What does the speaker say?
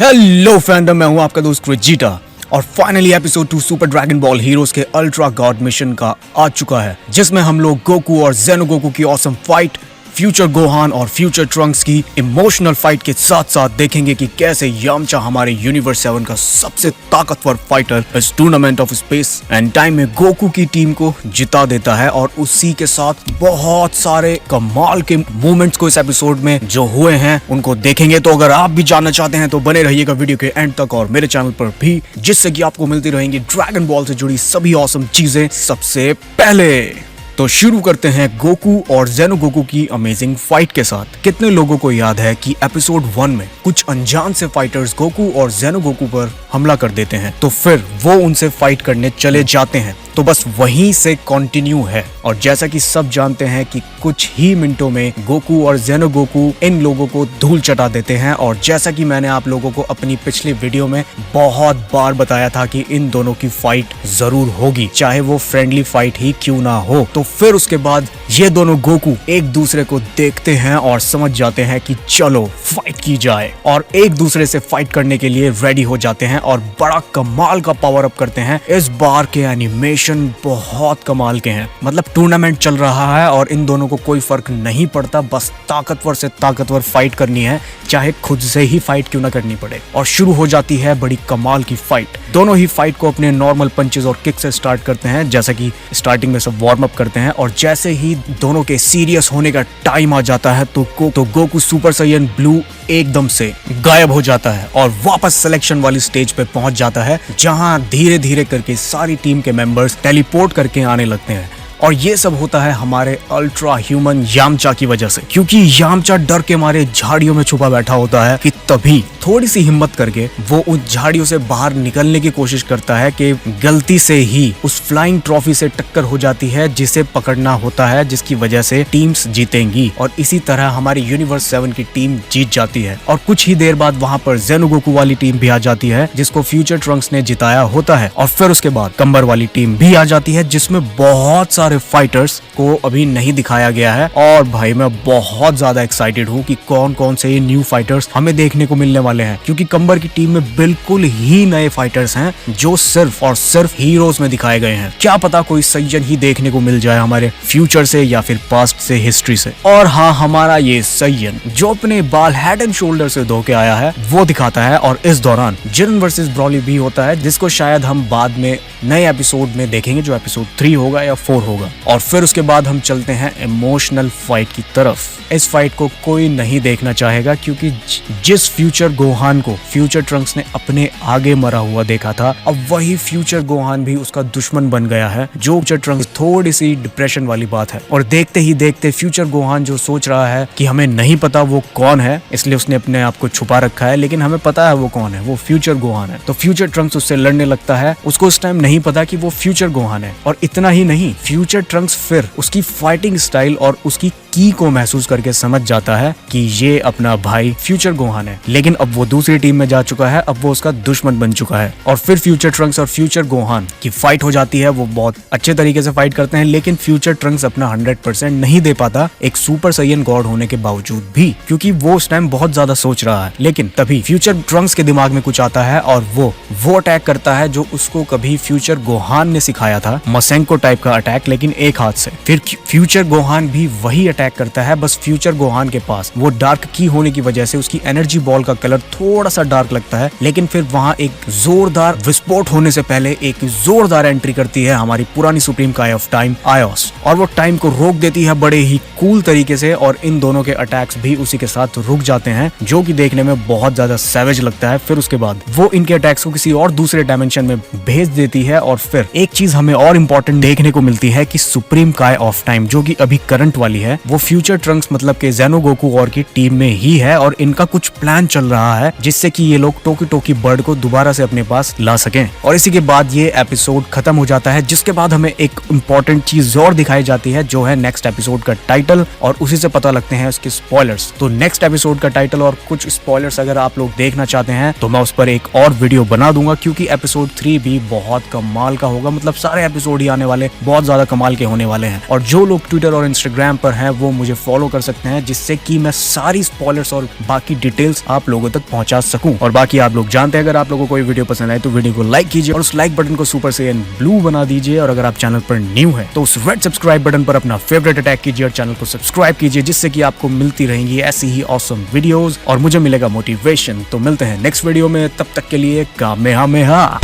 Hello fandom, मैं हूं आपका दोस्त वेजिटा और finally episode 2 super dragon ball heroes के अल्ट्रा गॉड मिशन का आ चुका है, जिसमें हम लोग गोकू और जेनो गोकू की ऑसम फाइट, फ्यूचर गोहान और फ्यूचर ट्रंक्स की इमोशनल फाइट के साथ साथ देखेंगे कि कैसे यामचा हमारे यूनिवर्स 7 का सबसे ताकतवर फाइटर इस tournament of space and time में गोकू की टीम को जिता देता है। और उसी के साथ बहुत सारे कमाल के मूवमेंट्स को इस एपिसोड में जो हुए हैं उनको देखेंगे। तो अगर आप भी जानना चाहते हैं तो बने रहिएगा वीडियो के एंड तक और मेरे चैनल पर भी, जिससे कि आपको मिलती रहेंगी ड्रैगन बॉल से जुड़ी सभी ऑसम चीजें सबसे पहले। तो शुरू करते हैं गोकू और जेनो गोकू की अमेजिंग फाइट के साथ। कितने लोगों को याद है कि एपिसोड 1 में कुछ अनजान से फाइटर्स गोकू और जेनो गोकू पर हमला कर देते हैं, तो फिर वो उनसे फाइट करने चले जाते हैं। तो बस वहीं से कंटिन्यू है। और जैसा कि सब जानते हैं कि कुछ ही मिनटों में गोकू और जेनो गोकू इन लोगों को धूल चटा देते हैं। और जैसा कि मैंने आप लोगों को अपनी पिछली वीडियो में बहुत बार बताया था कि इन दोनों की फाइट जरूर होगी, चाहे वो फ्रेंडली फाइट ही क्यों ना हो। तो फिर उसके बाद ये दोनों गोकू एक दूसरे को देखते हैं और समझ जाते हैं कि चलो फाइट की जाए, और एक दूसरे से फाइट करने के लिए रेडी हो जाते हैं और बड़ा कमाल का पावर अप करते हैं। इस बार के एनिमेशन बहुत कमाल के हैं। मतलब टूर्नामेंट चल रहा है और इन दोनों को कोई फर्क नहीं पड़ता, बस ताकतवर से ताकतवर फाइट करनी है, चाहे खुद से ही फाइट क्यों ना करनी पड़े। और शुरू हो जाती है बड़ी कमाल की फाइट। दोनों ही फाइट को अपने नॉर्मल पंचेस और किक से स्टार्ट करते हैं, जैसा कि स्टार्टिंग में सब वार्म अप करते हैं। और जैसे ही दोनों के सीरियस होने का टाइम आ जाता है तो गोकू सुपर साइयन ब्लू एकदम से गायब हो जाता है और वापस सिलेक्शन वाली स्टेज पे पहुंच जाता है, जहां धीरे धीरे करके सारी टीम के मेंबर्स टेलीपोर्ट करके आने लगते हैं। और ये सब होता है हमारे अल्ट्रा ह्यूमन यामचा की वजह से, क्योंकि यामचा डर के मारे झाड़ियों में छुपा बैठा होता है। कि तभी थोड़ी सी हिम्मत करके वो उन झाड़ियों से बाहर निकलने की कोशिश करता है कि गलती से ही उस फ्लाइंग ट्रॉफी से टक्कर हो जाती है, जिसे पकड़ना होता है, जिसकी वजह से टीम्स जीतेंगी। और इसी तरह हमारी यूनिवर्स 7 की टीम जीत जाती है। और कुछ ही देर बाद वहां पर जेनो गोकू वाली टीम भी आ जाती है, जिसको फ्यूचर ट्रंक्स ने जिताया होता है। और फिर उसके बाद कंबर वाली टीम भी आ जाती है, जिसमें बहुत सारे फाइटर्स को अभी नहीं दिखाया गया है। और भाई मैं बहुत ज्यादा एक्साइटेड हूँ कि कौन कौन से ये न्यू फाइटर्स हमें देखने को मिलने वाले हैं, क्योंकि कंबर की टीम में बिल्कुल ही नए फाइटर्स हैं जो सिर्फ और सिर्फ हीरोज में दिखाए गए हैं। क्या पता कोई सैयन ही देखने को मिल जाए हमारे फ्यूचर से या फिर पास्ट से, हिस्ट्री से। और हाँ, हमारा ये सैयन जो अपने बाल हेड एंड शोल्डर से धो के आया है वो दिखाता है। और इस दौरान जिन वर्सेस ब्रॉली भी होता है, जिसको शायद हम बाद में नए एपिसोड में देखेंगे, जो एपिसोड 3 होगा या 4 होगा। और फिर उसके बाद हम चलते हैं इमोशनल फाइट की तरफ। इस फाइट को कोई नहीं देखना चाहेगा, क्योंकि जिस फ्यूचर गोहान को फ्यूचर ट्रंक्स ने अपने आगे मरा हुआ देखा था, अब वही फ्यूचर गोहान भी उसका दुश्मन बन गया है, जो फ्यूचर ट्रंक्स थोड़ी सी डिप्रेशन वाली बात है। और देखते ही देखते फ्यूचर गोहान जो सोच रहा है कि हमें नहीं पता वो कौन है, इसलिए उसने अपने आप को छुपा रखा है, लेकिन हमें पता है वो कौन है, वो फ्यूचर गोहान है। तो फ्यूचर ट्रंक्स उससे लड़ने लगता है। उसको उस टाइम नहीं पता कि वो फ्यूचर गोहान है। और इतना ही नहीं, फ्यूचर ट्रंक्स फिर उसकी फाइटिंग स्टाइल और उसकी की को महसूस करके समझ जाता है कि ये अपना भाई फ्यूचर गोहान है। लेकिन अब वो दूसरी टीम में जा चुका है, अब वो उसका दुश्मन बन चुका है। और फिर फ्यूचर ट्रंक्स और फ्यूचर गोहान की फाइट हो जाती है। वो बहुत अच्छे तरीके से फाइट करते हैं, लेकिन फ्यूचर ट्रंक्स अपना 100% नहीं दे पाता, एक सुपर साइयन गॉड होने के बावजूद भी, क्योंकि वो उस टाइम बहुत ज्यादा सोच रहा है। लेकिन तभी फ्यूचर ट्रंक्स के दिमाग में कुछ आता है और वो अटैक करता है जो उसको कभी फ्यूचर गोहान ने सिखाया था, मसेंको टाइप का अटैक, लेकिन एक हाथ से। फिर फ्यूचर गोहान भी वही अटैक करता है, बस फ्यूचर गोहान के पास वो डार्क की होने की वजह से उसकी एनर्जी बॉल का कलर थोड़ा सा डार्क लगता है। लेकिन फिर वहां एक जोरदार विस्फोट होने से पहले एक जोरदार एंट्री करती है हमारी पुरानी सुप्रीम काय ऑफ टाइम आयोस, और वो टाइम को रोक देती है बड़े ही कूल तरीके से। और इन दोनों के अटैक्स भी उसी के साथ रुक जाते हैं, जो कि देखने में बहुत ज्यादा सैवेज लगता है। फिर उसके बाद वो इनके अटैक्स को किसी और दूसरे डायमेंशन में भेज देती है। और फिर एक चीज हमें और इम्पोर्टेंट देखने को मिलती है कि सुप्रीम काय ऑफ टाइम, जो कि अभी करंट वाली है, वो फ्यूचर ट्रंक्स मतलब के जेनो गोकू और की टीम में ही है। और इनका कुछ प्लान चल रहा है, जिससे कि ये लोग टोकी टोकी बर्ड को दोबारा से अपने पास ला सकें। और इसी के बाद ये एपिसोड खत्म हो जाता है, जिसके बाद हमें एक इम्पोर्टेंट चीज और दिखाई जाती है, जो है नेक्स्ट एपिसोड का टाइटल, और उसी से पता लगते हैं उसके स्पॉयलर्स। तो नेक्स्ट एपिसोड का टाइटल और कुछ स्पॉयलर्स अगर आप लोग देखना चाहते हैं तो मैं उस पर एक और वीडियो बना दूंगा, क्योंकि एपिसोड 3 भी बहुत कमाल का होगा। मतलब सारे एपिसोड ही आने वाले बहुत ज्यादा कमाल के होने वाले हैं। और जो लोग ट्विटर और इंस्टाग्राम पर हैं वो मुझे फॉलो कर सकते हैं, जिससे कि मैं सारी स्पॉयलर्स और बाकी डिटेल्स आप लोगों तक पहुंचा सकूं। और बाकी आप लोग जानते हैं, अगर आप लोगों को कोई वीडियो पसंद आए तो वीडियो को लाइक कीजिए और उस लाइक बटन को सुपर से ब्लू बना दीजिए। और अगर आप चैनल पर न्यू है तो उस रेड सब्सक्राइब बटन पर अपना फेवरेट अटैक कीजिए और चैनल को सब्सक्राइब कीजिए, जिससे कि आपको मिलती रहेंगी ऐसी ही ऑसम वीडियोस और मुझे मिलेगा मोटिवेशन। तो मिलते हैं नेक्स्ट वीडियो में, तब तक के लिए कामेहामेहा।